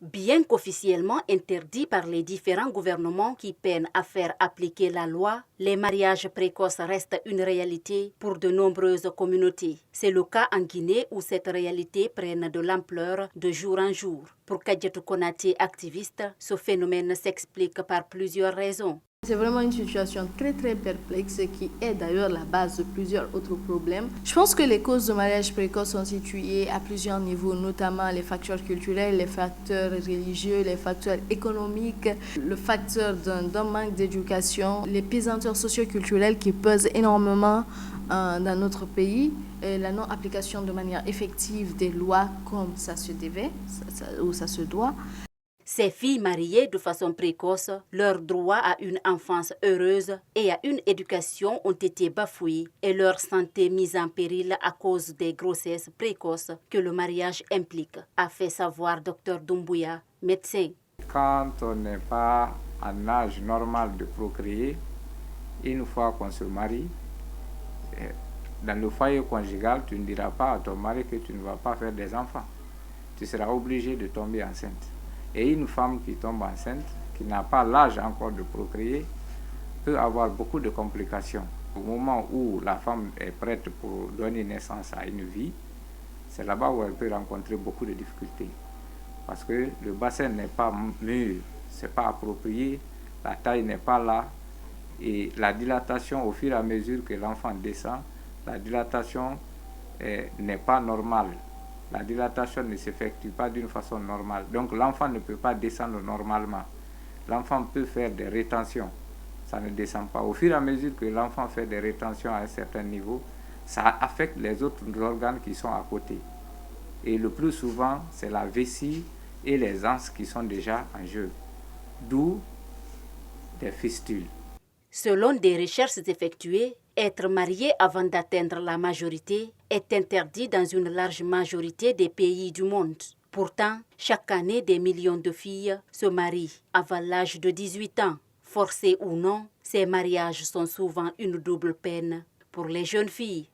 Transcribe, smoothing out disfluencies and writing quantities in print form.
Bien qu'officiellement interdit par les différents gouvernements qui peinent à faire appliquer la loi, les mariages précoces restent une réalité pour de nombreuses communautés. C'est le cas en Guinée où cette réalité prend de l'ampleur de jour en jour. Pour Kadiatou Konaté, activiste, ce phénomène s'explique par plusieurs raisons. C'est vraiment une situation très perplexe qui est d'ailleurs la base de plusieurs autres problèmes. Je pense que les causes de mariage précoce sont situées à plusieurs niveaux, notamment les facteurs culturels, les facteurs religieux, les facteurs économiques, le facteur d'un manque d'éducation, les pesanteurs socioculturelles qui pesent énormément dans notre pays, et la non-application de manière effective des lois comme ça se devait ou ça se doit. Ces filles mariées de façon précoce, leurs droits à une enfance heureuse et à une éducation ont été bafoués et leur santé mise en péril à cause des grossesses précoces que le mariage implique, a fait savoir Dr Doumbouya, médecin. Quand on n'est pas en âge normal de procréer, une fois qu'on se marie, dans le foyer conjugal, tu ne diras pas à ton mari que tu ne vas pas faire des enfants. Tu seras obligé de tomber enceinte. Et une femme qui tombe enceinte, qui n'a pas l'âge encore de procréer, peut avoir beaucoup de complications. Au moment où la femme est prête pour donner naissance à une vie, c'est là-bas où elle peut rencontrer beaucoup de difficultés. Parce que le bassin n'est pas mûr, c'est pas approprié, la taille n'est pas là, et la dilatation, au fur et à mesure que l'enfant descend, la dilatation n'est pas normale. La dilatation ne s'effectue pas d'une façon normale. Donc l'enfant ne peut pas descendre normalement. L'enfant peut faire des rétentions. Ça ne descend pas. Au fur et à mesure que l'enfant fait des rétentions à un certain niveau, ça affecte les autres organes qui sont à côté. Et le plus souvent, c'est la vessie et les anses qui sont déjà en jeu. D'où des fistules. Selon des recherches effectuées, être marié avant d'atteindre la majorité est interdit dans une large majorité des pays du monde. Pourtant, chaque année, des millions de filles se marient avant l'âge de 18 ans. Forcés ou non, ces mariages sont souvent une double peine pour les jeunes filles.